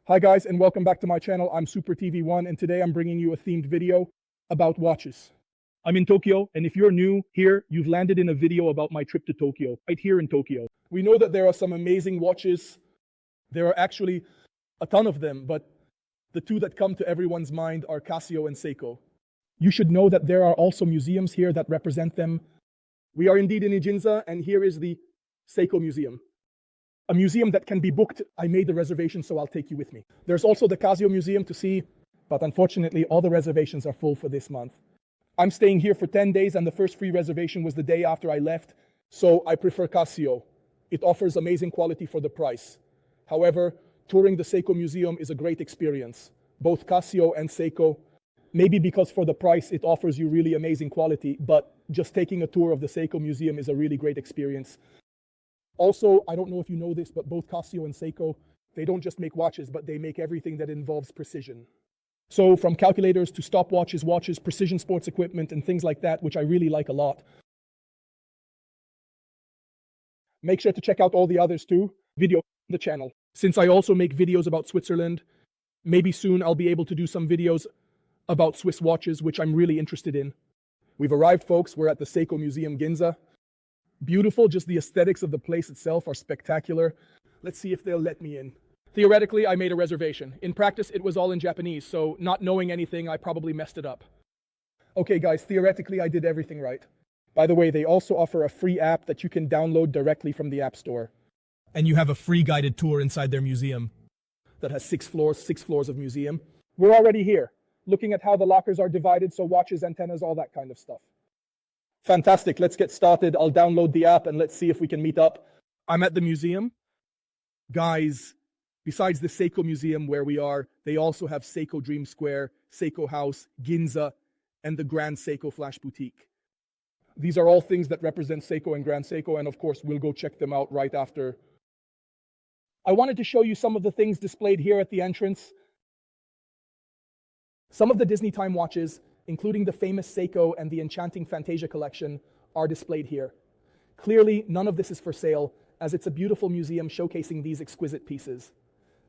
Hi guys, and welcome back to my channel. I'm Super TV1, and today I'm bringing you a themed video about watches. I'm in Tokyo, and if you're new here, you've landed in a video about my trip to Tokyo, right here in Tokyo. We know that there are some amazing watches. There are actually a ton of them, but the two that come to everyone's mind are Casio and Seiko. You should know that there are also museums here that represent them. We are indeed in Ginza, and here is the Seiko Museum. A museum that can be booked. I made the reservation, so I'll take you with me. There's also the Casio Museum to see, but unfortunately all the reservations are full for this month. I'm staying here for 10 days and the first free reservation was the day after I left, so I prefer Casio. It offers amazing quality for the price. However, touring the Seiko Museum is a great experience. Both Casio and Seiko, maybe because for the price it offers you really amazing quality, but just taking a tour of the Seiko Museum is a really great experience. Also, I don't know if you know this, but both Casio and Seiko, they don't just make watches, but they make everything that involves precision. So from calculators to stopwatches, watches, precision sports equipment, and things like that, which I really like a lot. Make sure to check out all the others too. Video on the channel. Since I also make videos about Switzerland, maybe soon I'll be able to do some videos about Swiss watches, which I'm really interested in. We've arrived, folks. We're at the Seiko Museum Ginza. Beautiful, just the aesthetics of the place itself are spectacular. Let's see if they'll let me in. Theoretically, I made a reservation. In practice, it was all in Japanese, so not knowing anything, I probably messed it up. Okay guys, theoretically, I did everything right. By the way, they also offer a free app that you can download directly from the App Store. And you have a free guided tour inside their museum that has 6 floors of museum. We're already here, looking at how the lockers are divided, so watches, antennas, all that kind of stuff. Fantastic, let's get started. I'll download the app and let's see if we can meet up. I'm at the museum. Guys, besides the Seiko Museum where we are, they also have Seiko Dream Square, Seiko House, Ginza, and the Grand Seiko Flash Boutique. These are all things that represent Seiko and Grand Seiko, and of course we'll go check them out right after. I wanted to show you some of the things displayed here at the entrance. Some of the Disney time watches, including the famous Seiko and the enchanting Fantasia collection, are displayed here. Clearly, none of this is for sale, as it's a beautiful museum showcasing these exquisite pieces.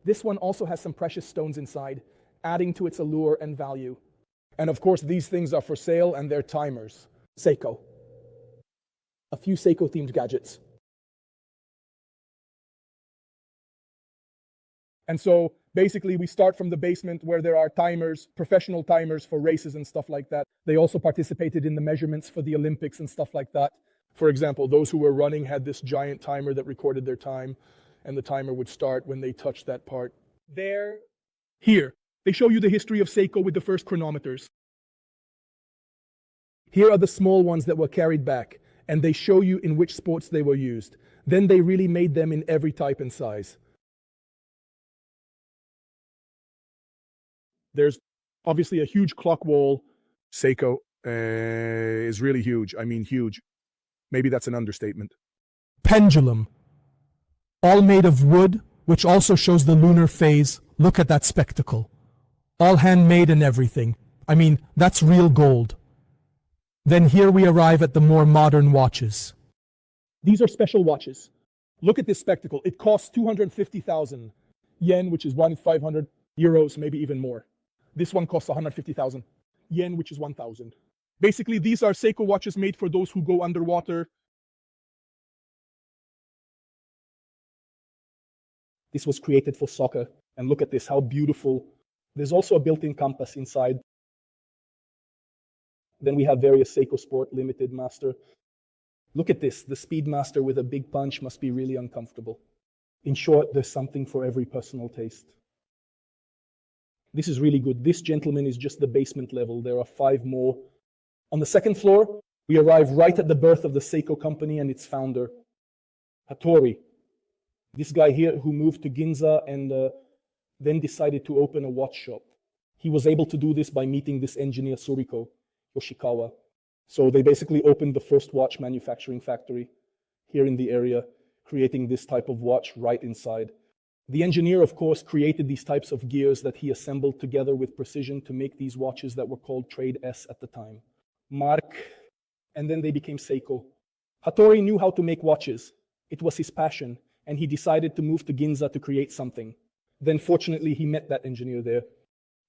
This one also has some precious stones inside, adding to its allure and value. And of course, these things are for sale and they're timers. Seiko. A few Seiko-themed gadgets. And so, basically, we start from the basement where there are timers, professional timers for races and stuff like that. They also participated in the measurements for the Olympics and stuff like that. For example, those who were running had this giant timer that recorded their time, and the timer would start when they touched that part. Here, they show you the history of Seiko with the first chronometers. Here are the small ones that were carried back, and they show you in which sports they were used. Then they really made them in every type and size. There's obviously a huge clock wall. Seiko is really huge. I mean, huge. Maybe that's an understatement. Pendulum. All made of wood, which also shows the lunar phase. Look at that spectacle. All handmade and everything. I mean, that's real gold. Then here we arrive at the more modern watches. These are special watches. Look at this spectacle. It costs 250,000 yen, which is 1,500 euros, maybe even more. This one costs 150,000 yen, which is 1,000. Basically, these are Seiko watches made for those who go underwater. This was created for soccer. And look at this, how beautiful. There's also a built-in compass inside. Then we have various Seiko Sport Limited Master. Look at this, the Speedmaster with a big punch must be really uncomfortable. In short, there's something for every personal taste. This is really good. This, gentleman, is just the basement level. There are 5 more. On the second floor, we arrive right at the birth of the Seiko company and its founder, Hattori. This guy here who moved to Ginza and then decided to open a watch shop. He was able to do this by meeting this engineer, Suriko Yoshikawa. So they basically opened the first watch manufacturing factory here in the area, creating this type of watch right inside. The engineer, of course, created these types of gears that he assembled together with precision to make these watches that were called Trade S at the time. Mark, and then they became Seiko. Hattori knew how to make watches. It was his passion, and he decided to move to Ginza to create something. Then fortunately, he met that engineer there.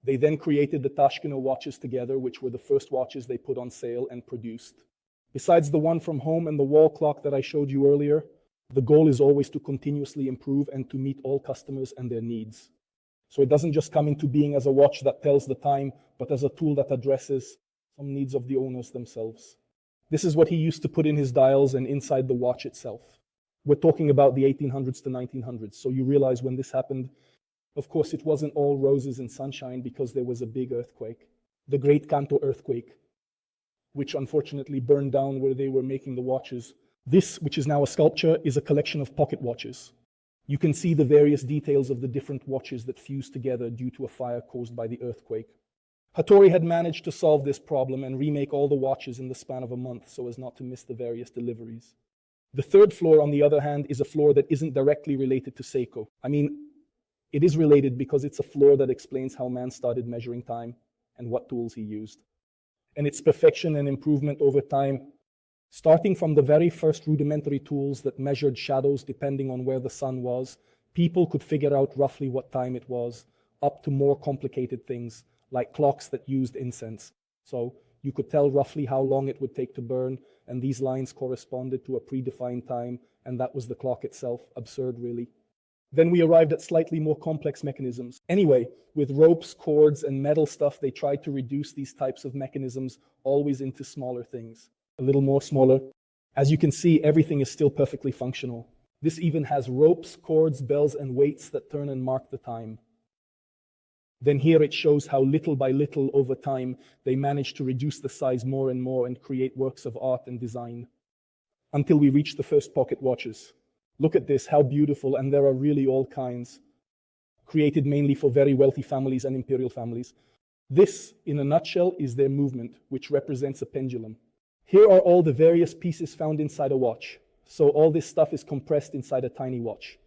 They then created the Tashkent watches together, which were the first watches they put on sale and produced. Besides the one from home and the wall clock that I showed you earlier, the goal is always to continuously improve and to meet all customers and their needs. So it doesn't just come into being as a watch that tells the time, but as a tool that addresses some needs of the owners themselves. This is what he used to put in his dials and inside the watch itself. We're talking about the 1800s to 1900s, so you realize when this happened, of course, it wasn't all roses and sunshine because there was a big earthquake, the Great Kanto earthquake, which unfortunately burned down where they were making the watches. This, which is now a sculpture, is a collection of pocket watches. You can see the various details of the different watches that fused together due to a fire caused by the earthquake. Hattori had managed to solve this problem and remake all the watches in the span of a month so as not to miss the various deliveries. The third floor, on the other hand, is a floor that isn't directly related to Seiko. I mean, it is related because it's a floor that explains how man started measuring time and what tools he used. And its perfection and improvement over time, starting from the very first rudimentary tools that measured shadows depending on where the sun was, people could figure out roughly what time it was, up to more complicated things like clocks that used incense. So you could tell roughly how long it would take to burn, and these lines corresponded to a predefined time, and that was the clock itself. Absurd, really. Then we arrived at slightly more complex mechanisms. Anyway, with ropes, cords, and metal stuff, they tried to reduce these types of mechanisms always into smaller things. A little more smaller. As you can see, everything is still perfectly functional. This even has ropes, cords, bells, and weights that turn and mark the time. Then here it shows how little by little over time they managed to reduce the size more and more and create works of art and design. Until we reach the first pocket watches. Look at this, how beautiful, and there are really all kinds. Created mainly for very wealthy families and imperial families. This, in a nutshell, is their movement, which represents a pendulum. Here are all the various pieces found inside a watch. So all this stuff is compressed inside a tiny watch,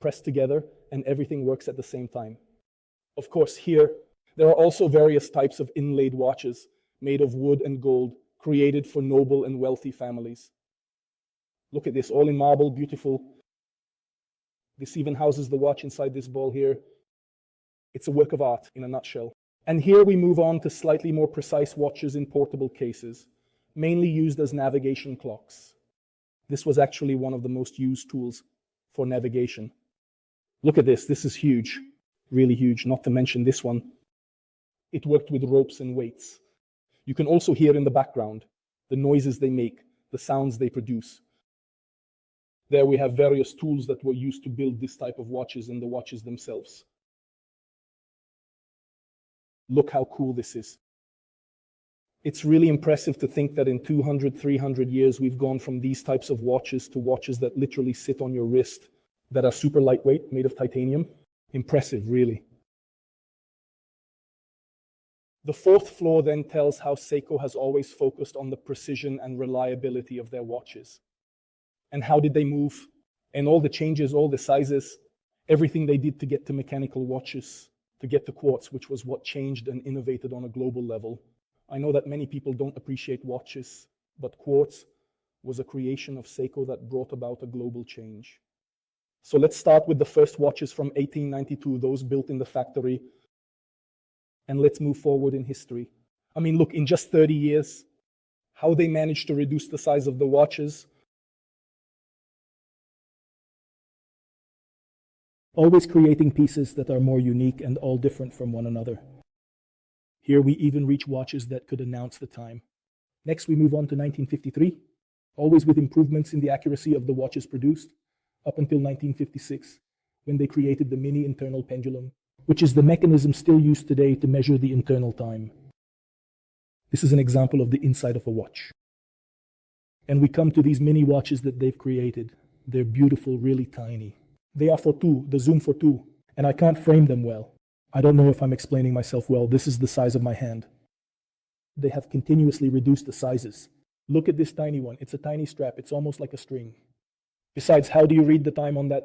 pressed together, and everything works at the same time. Of course, here, there are also various types of inlaid watches made of wood and gold, created for noble and wealthy families. Look at this, all in marble, beautiful. This even houses the watch inside this ball here. It's a work of art in a nutshell. And here we move on to slightly more precise watches in portable cases, mainly used as navigation clocks. This was actually one of the most used tools for navigation. Look at this is huge, really huge, not to mention this one. It worked with ropes and weights. You can also hear in the background the noises they make, the sounds they produce. There we have various tools that were used to build this type of watches and the watches themselves. Look how cool this is. It's really impressive to think that in 200, 300 years, we've gone from these types of watches to watches that literally sit on your wrist, that are super lightweight, made of titanium. Impressive, really. The fourth floor then tells how Seiko has always focused on the precision and reliability of their watches. And how did they move? And all the changes, all the sizes, everything they did to get to mechanical watches, to get to quartz, which was what changed and innovated on a global level. I know that many people don't appreciate watches, but quartz was a creation of Seiko that brought about a global change. So let's start with the first watches from 1892, those built in the factory, and let's move forward in history. I mean, look, in just 30 years, how they managed to reduce the size of the watches, always creating pieces that are more unique and all different from one another. Here we even reach watches that could announce the time. Next we move on to 1953, always with improvements in the accuracy of the watches produced, up until 1956, when they created the mini internal pendulum, which is the mechanism still used today to measure the internal time. This is an example of the inside of a watch. And we come to these mini watches that they've created. They're beautiful, really tiny. They are for two, the zoom for two, and I can't frame them well. I don't know if I'm explaining myself well. This is the size of my hand. They have continuously reduced the sizes. Look at this tiny one. It's a tiny strap. It's almost like a string. Besides, how do you read the time on that?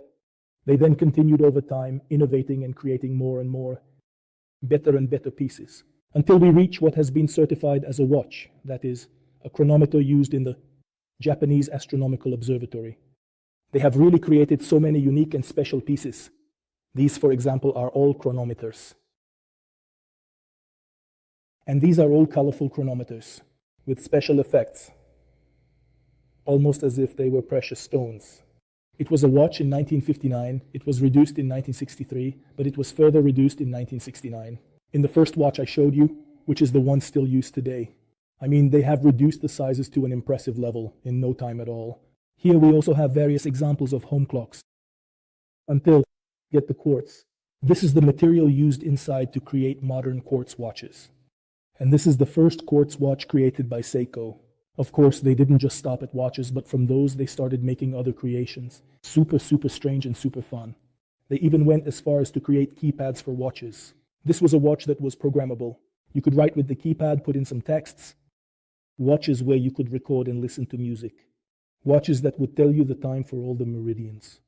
They then continued over time, innovating and creating more and more, better and better pieces, until we reach what has been certified as a watch, that is, a chronometer used in the Japanese Astronomical Observatory. They have really created so many unique and special pieces. These, for example, are all chronometers. And these are all colorful chronometers with special effects, almost as if they were precious stones. It was a watch in 1959, it was reduced in 1963, but it was further reduced in 1969. In the first watch I showed you, which is the one still used today. I mean, they have reduced the sizes to an impressive level in no time at all. Here we also have various examples of home clocks. Until, get the quartz. This is the material used inside to create modern quartz watches. And this is the first quartz watch created by Seiko. Of course, they didn't just stop at watches, but from those they started making other creations. Super strange and super fun. They even went as far as to create keypads for watches. This was a watch that was programmable. You could write with the keypad, put in some texts. Watches where you could record and listen to music. Watches that would tell you the time for all the meridians.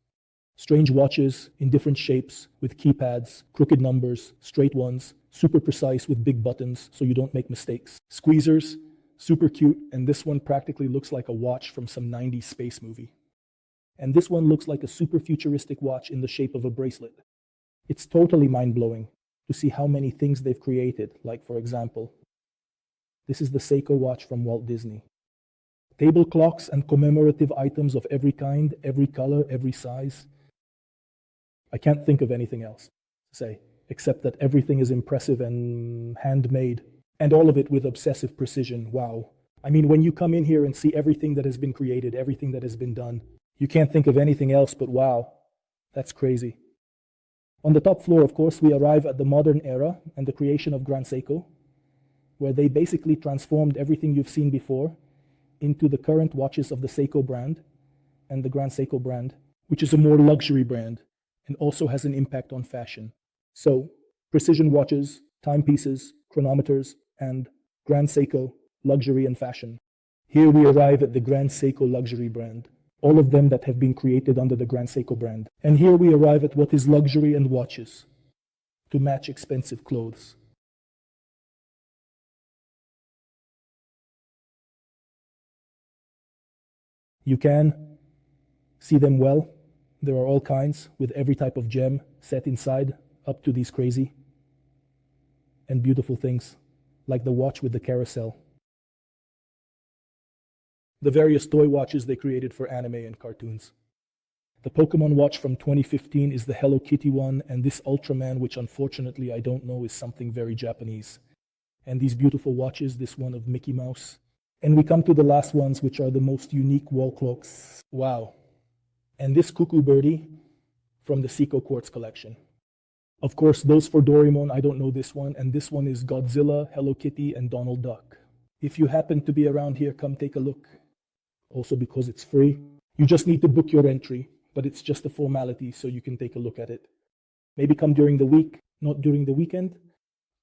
Strange watches in different shapes with keypads, crooked numbers, straight ones, super precise with big buttons so you don't make mistakes. Squeezers, super cute, and this one practically looks like a watch from some 90s space movie. And this one looks like a super futuristic watch in the shape of a bracelet. It's totally mind-blowing to see how many things they've created, like for example, this is the Seiko watch from Walt Disney. Table clocks and commemorative items of every kind, every color, every size. I can't think of anything else to say, except that everything is impressive and handmade, and all of it with obsessive precision. Wow. I mean, when you come in here and see everything that has been created, everything that has been done, you can't think of anything else but wow, that's crazy. On the top floor, of course, we arrive at the modern era and the creation of Grand Seiko, where they basically transformed everything you've seen before into the current watches of the Seiko brand and the Grand Seiko brand, which is a more luxury brand and also has an impact on fashion. So, precision watches, timepieces, chronometers, and Grand Seiko, luxury and fashion. Here we arrive at the Grand Seiko luxury brand, all of them that have been created under the Grand Seiko brand. And here we arrive at what is luxury and watches, to match expensive clothes. You can see them well. There are all kinds, with every type of gem set inside, up to these crazy and beautiful things, like the watch with the carousel. The various toy watches they created for anime and cartoons. The Pokemon watch from 2015 is the Hello Kitty one, and this Ultraman, which unfortunately I don't know, is something very Japanese. And these beautiful watches, this one of Mickey Mouse. And we come to the last ones, which are the most unique wall clocks. Wow. And this Cuckoo Birdie from the Seiko Quartz collection. Of course, those for Doraemon, I don't know this one. And this one is Godzilla, Hello Kitty, and Donald Duck. If you happen to be around here, come take a look. Also because it's free. You just need to book your entry, but it's just a formality so you can take a look at it. Maybe come during the week, not during the weekend.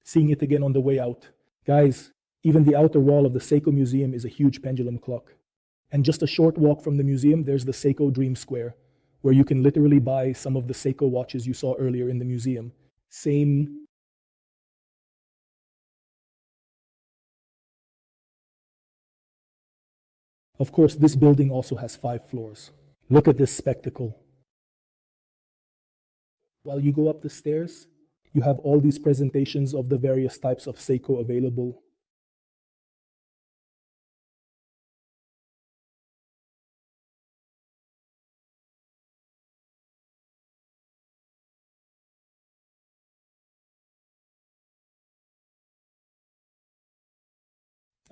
Seeing it again on the way out. Guys, even the outer wall of the Seiko Museum is a huge pendulum clock. And just a short walk from the museum, there's the Seiko Dream Square, where you can literally buy some of the Seiko watches you saw earlier in the museum. Same. Of course, this building also has 5 floors. Look at this spectacle. While you go up the stairs, you have all these presentations of the various types of Seiko available.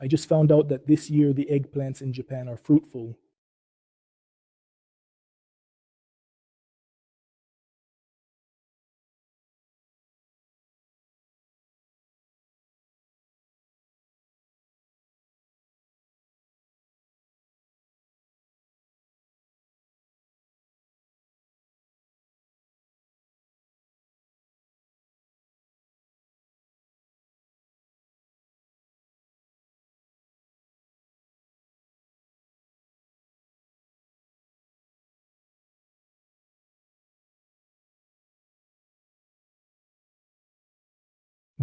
I just found out that this year the eggplants in Japan are fruitful.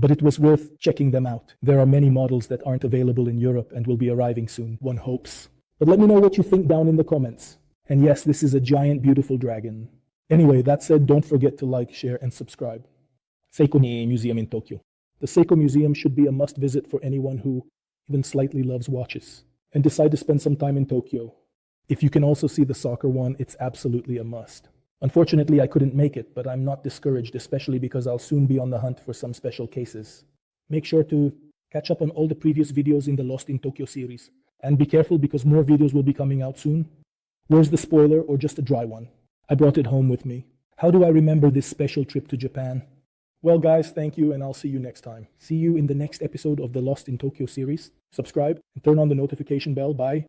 But it was worth checking them out. There are many models that aren't available in Europe and will be arriving soon, one hopes. But let me know what you think down in the comments. And yes, this is a giant beautiful dragon. Anyway, that said, don't forget to like, share, and subscribe. Seiko Museum in Tokyo. The Seiko Museum should be a must visit for anyone who even slightly loves watches and decide to spend some time in Tokyo. If you can also see the soccer one, it's absolutely a must. Unfortunately, I couldn't make it, but I'm not discouraged, especially because I'll soon be on the hunt for some special cases. Make sure to catch up on all the previous videos in the Lost in Tokyo series. And be careful because more videos will be coming out soon. Where's the spoiler or just a dry one? I brought it home with me. How do I remember this special trip to Japan? Well guys, thank you and I'll see you next time. See you in the next episode of the Lost in Tokyo series. Subscribe and turn on the notification bell. Bye.